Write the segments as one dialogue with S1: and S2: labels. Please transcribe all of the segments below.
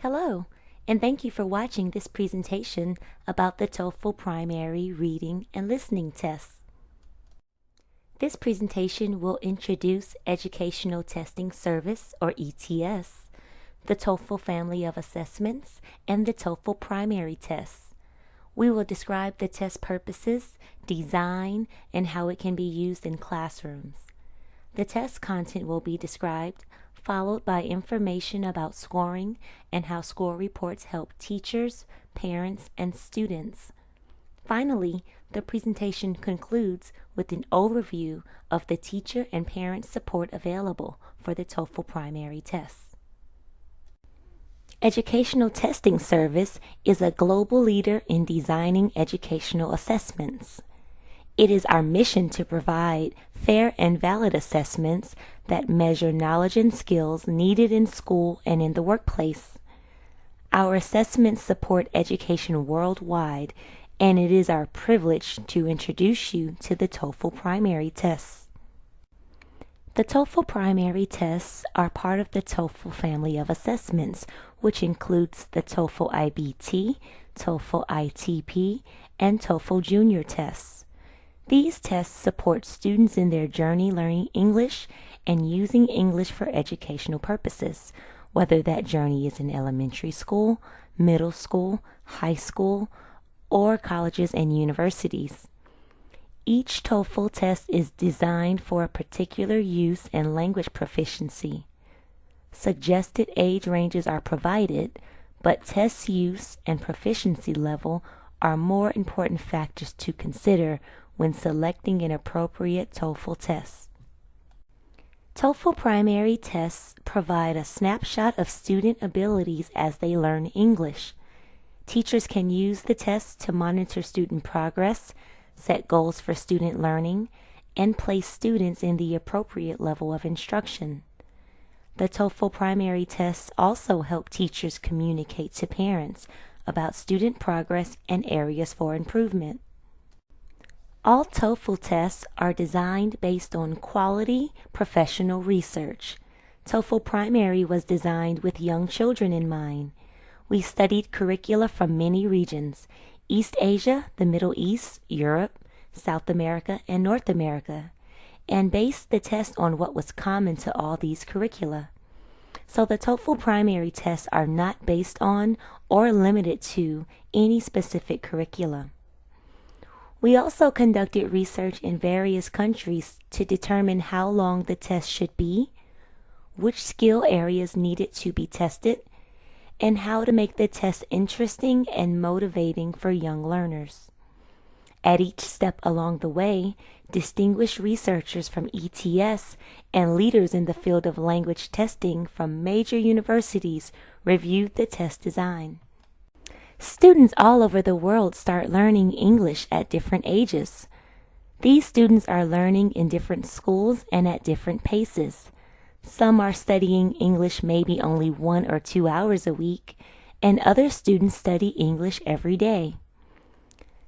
S1: Hello, and thank you for watching this presentation about the TOEFL Primary Reading and Listening Tests. This presentation will introduce Educational Testing Service, or ETS, the TOEFL family of assessments, and the TOEFL primary tests. We will describe the test purposes, design, and how it can be used in classrooms. The test content will be described, followed by information about scoring and how score reports help teachers, parents, and students. Finally, the presentation concludes with an overview of the teacher and parent support available for the TOEFL primary tests. Educational Testing Service is a global leader in designing educational assessments. It is our mission to provide fair and valid assessments that measure knowledge and skills needed in school and in the workplace. Our assessments support education worldwide, and it is our privilege to introduce you to the TOEFL primary tests. The TOEFL primary tests are part of the TOEFL family of assessments, which includes the TOEFL IBT, TOEFL ITP, and TOEFL Junior tests. These tests support students in their journey learning English and using English for educational purposes, whether that journey is in elementary school, middle school, high school, or colleges and universities. Each TOEFL test is designed for a particular use and language proficiency. Suggested age ranges are provided, but test use and proficiency level are more important factors to consider when selecting an appropriate TOEFL test. TOEFL primary tests provide a snapshot of student abilities as they learn English. Teachers can use the tests to monitor student progress, set goals for student learning, and place students in the appropriate level of instruction. The TOEFL primary tests also help teachers communicate to parents about student progress and areas for improvement. All TOEFL tests are designed based on quality, professional research. TOEFL Primary was designed with young children in mind. We studied curricula from many regions: East Asia, the Middle East, Europe, South America, and North America, and based the test on what was common to all these curricula. So the TOEFL Primary tests are not based on or limited to any specific curricula. We also conducted research in various countries to determine how long the test should be, which skill areas needed to be tested, and how to make the test interesting and motivating for young learners. At each step along the way, distinguished researchers from ETS and leaders in the field of language testing from major universities reviewed the test design. Students all over the world start learning English at different ages. These students are learning in different schools and at different paces. Some are studying English maybe only 1 or 2 hours a week, and other students study English every day.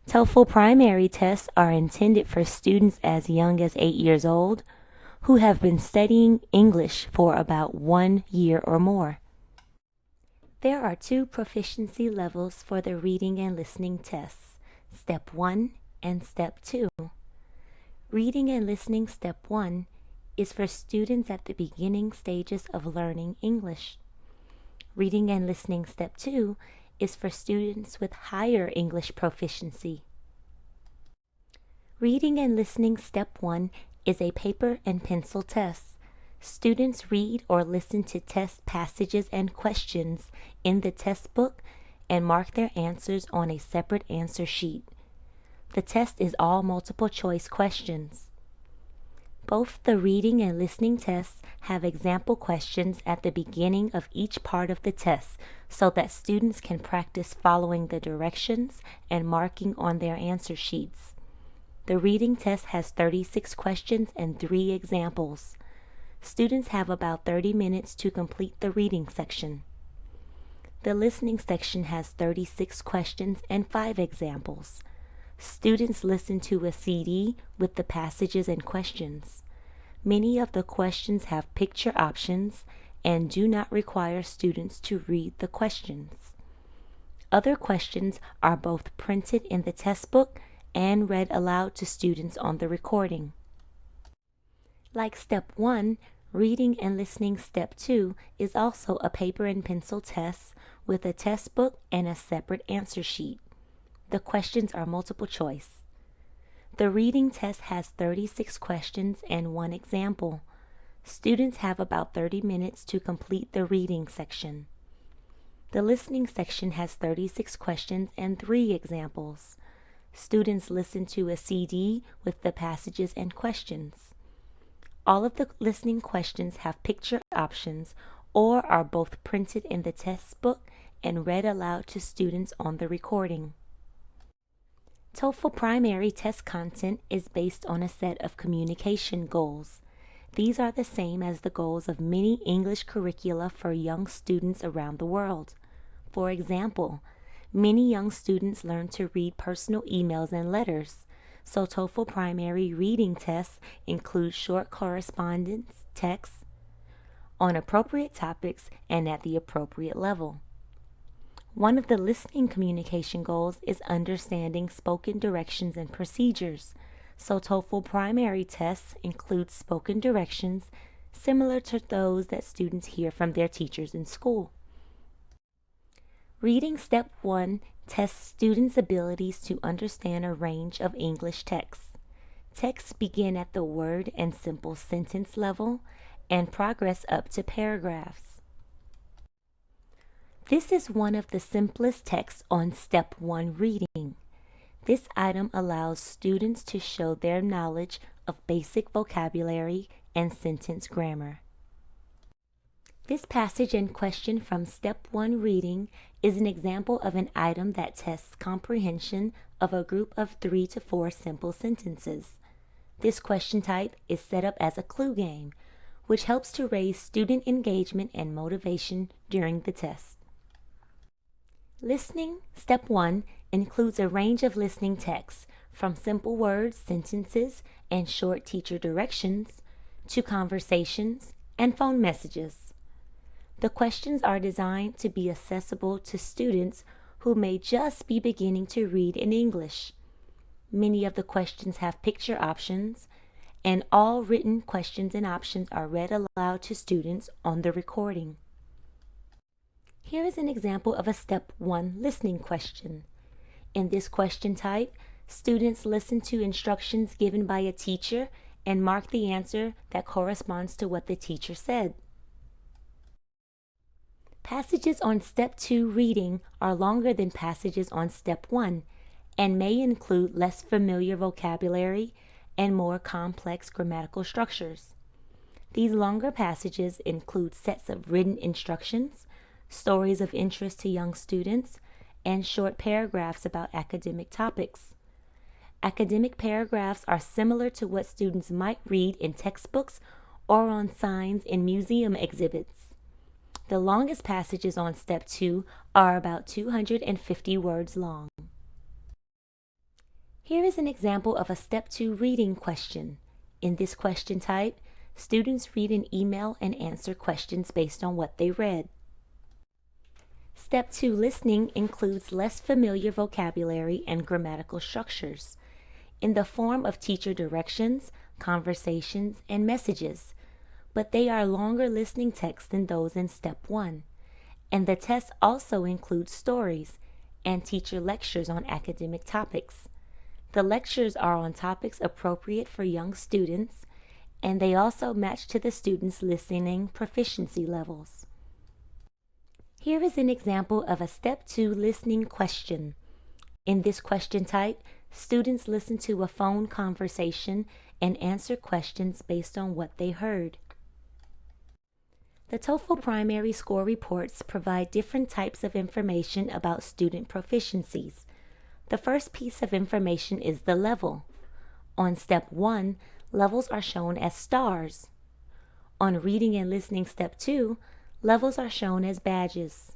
S1: TOEFL primary tests are intended for students as young as 8 years old who have been studying English for about 1 year or more. There are 2 proficiency levels for the reading and listening tests, Step 1 and Step 2. Reading and listening Step 1 is for students at the beginning stages of learning English. Reading and listening Step 2 is for students with higher English proficiency. Reading and listening Step 1 is a paper and pencil test. Students read or listen to test passages and questions in the test book and mark their answers on a separate answer sheet. The test is all multiple choice questions. Both the reading and listening tests have example questions at the beginning of each part of the test so that students can practice following the directions and marking on their answer sheets. The reading test has 36 questions and 3 examples. Students have about 30 minutes to complete the reading section. The listening section has 36 questions and 5 examples. Students listen to a CD with the passages and questions. Many of the questions have picture options, and do not require students to read the questions. Other questions are both printed in the test book and read aloud to students on the recording. Like Step 1, Reading and Listening Step 2 is also a paper and pencil test with a test book and a separate answer sheet. The questions are multiple choice. The reading test has 36 questions and one example. Students have about 30 minutes to complete the reading section. The listening section has 36 questions and 3 examples. Students listen to a CD with the passages and questions. All of the listening questions have picture options or are both printed in the test book and read aloud to students on the recording. TOEFL primary test content is based on a set of communication goals. These are the same as the goals of many English curricula for young students around the world. For example, many young students learn to read personal emails and letters, so TOEFL primary reading tests include short correspondence texts on appropriate topics and at the appropriate level. One of the listening communication goals is understanding spoken directions and procedures, so TOEFL primary tests include spoken directions similar to those that students hear from their teachers in school. Reading Step 1 tests students' abilities to understand a range of English texts. Texts begin at the word and simple sentence level and progress up to paragraphs. This is one of the simplest texts on Step 1 reading. This item allows students to show their knowledge of basic vocabulary and sentence grammar. This passage and question from Step 1 reading is an example of an item that tests comprehension of a group of 3 to 4 simple sentences. This question type is set up as a clue game, which helps to raise student engagement and motivation during the test. Listening Step 1 includes a range of listening texts, from simple words, sentences, and short teacher directions, to conversations and phone messages. The questions are designed to be accessible to students who may just be beginning to read in English. Many of the questions have picture options, and all written questions and options are read aloud to students on the recording. Here is an example of a Step 1 listening question. In this question type, students listen to instructions given by a teacher and mark the answer that corresponds to what the teacher said. Passages on Step 2 reading are longer than passages on Step 1 and may include less familiar vocabulary and more complex grammatical structures. These longer passages include sets of written instructions, stories of interest to young students, and short paragraphs about academic topics. Academic paragraphs are similar to what students might read in textbooks or on signs in museum exhibits. The longest passages on Step 2 are about 250 words long. Here is an example of a Step 2 reading question. In this question type, students read an email and answer questions based on what they read. Step 2 listening includes less familiar vocabulary and grammatical structures in the form of teacher directions, conversations, and messages, but they are longer listening texts than those in Step 1. And the test also includes stories and teacher lectures on academic topics. The lectures are on topics appropriate for young students, and they also match to the students' listening proficiency levels. Here is an example of a Step 2 listening question. In this question type, students listen to a phone conversation and answer questions based on what they heard. The TOEFL primary score reports provide different types of information about student proficiencies. The first piece of information is the level. On Step 1, levels are shown as stars. On Reading and Listening Step 2, levels are shown as badges.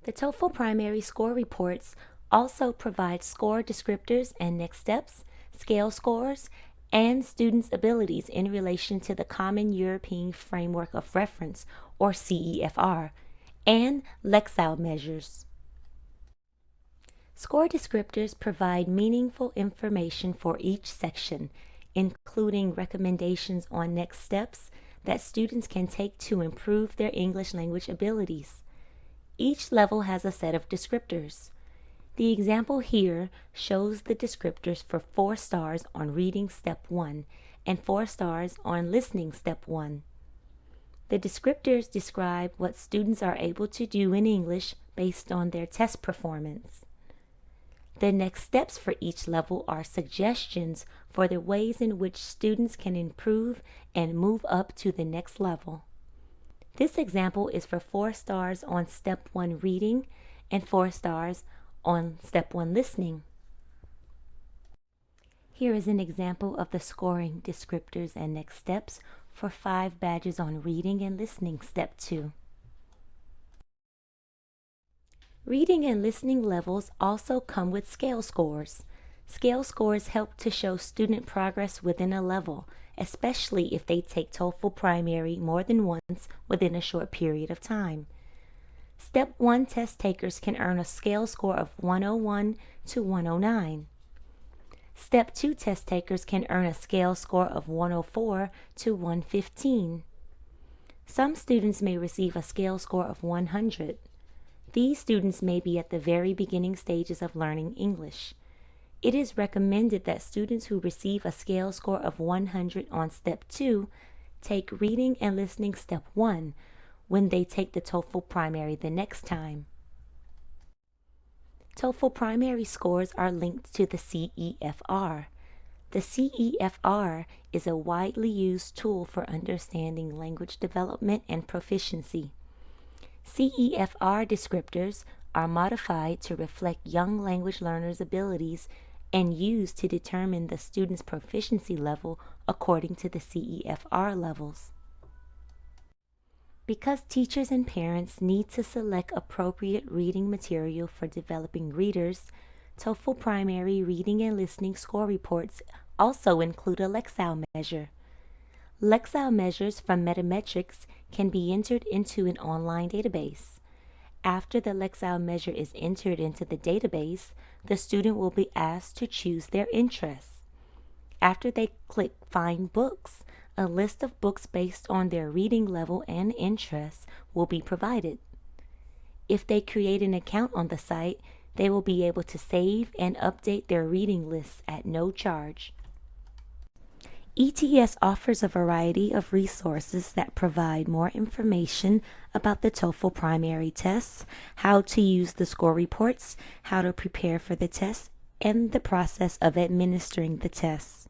S1: The TOEFL primary score reports also provide score descriptors and next steps, scale scores, and students' abilities in relation to the Common European Framework of Reference, or CEFR, and Lexile measures. Score descriptors provide meaningful information for each section, including recommendations on next steps that students can take to improve their English language abilities. Each level has a set of descriptors. The example here shows the descriptors for 4 stars on Reading Step 1 and 4 stars on Listening Step 1. The descriptors describe what students are able to do in English based on their test performance. The next steps for each level are suggestions for the ways in which students can improve and move up to the next level. This example is for 4 stars on Step 1 Reading and 4 stars on Step 1 Listening. Here is an example of the scoring descriptors and next steps for 5 badges on Reading and Listening Step 2. Reading and listening levels also come with scale scores. Scale scores help to show student progress within a level, especially if they take TOEFL primary more than once within a short period of time. Step 1 test takers can earn a scale score of 101 to 109. Step 2 test takers can earn a scale score of 104 to 115. Some students may receive a scale score of 100. These students may be at the very beginning stages of learning English. It is recommended that students who receive a scale score of 100 on Step 2 take Reading and Listening Step 1 when they take the TOEFL primary the next time. TOEFL primary scores are linked to the CEFR. The CEFR is a widely used tool for understanding language development and proficiency. CEFR descriptors are modified to reflect young language learners' abilities and used to determine the student's proficiency level according to the CEFR levels. Because teachers and parents need to select appropriate reading material for developing readers, TOEFL primary reading and listening score reports also include a Lexile measure. Lexile measures from Metametrics can be entered into an online database. After the Lexile measure is entered into the database, the student will be asked to choose their interests. After they click Find Books, a list of books based on their reading level and interests will be provided. If they create an account on the site, they will be able to save and update their reading lists at no charge. ETS offers a variety of resources that provide more information about the TOEFL primary tests, how to use the score reports, how to prepare for the tests, and the process of administering the tests.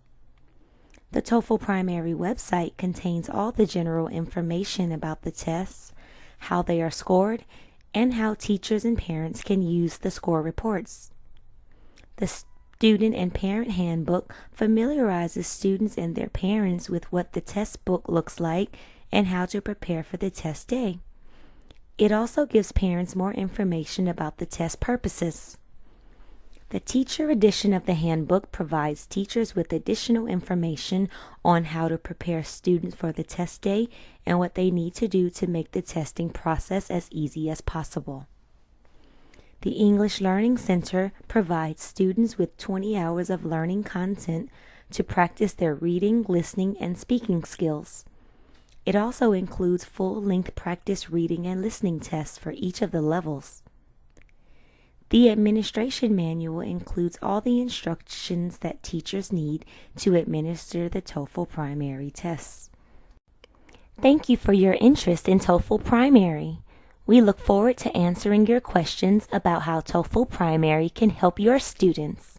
S1: The TOEFL primary website contains all the general information about the tests, how they are scored, and how teachers and parents can use the score reports. The Student and Parent Handbook familiarizes students and their parents with what the test book looks like and how to prepare for the test day. It also gives parents more information about the test purposes. The teacher edition of the handbook provides teachers with additional information on how to prepare students for the test day and what they need to do to make the testing process as easy as possible. The English Learning Center provides students with 20 hours of learning content to practice their reading, listening, and speaking skills. It also includes full-length practice reading and listening tests for each of the levels. The administration manual includes all the instructions that teachers need to administer the TOEFL primary tests. Thank you for your interest in TOEFL primary. We look forward to answering your questions about how TOEFL primary can help your students.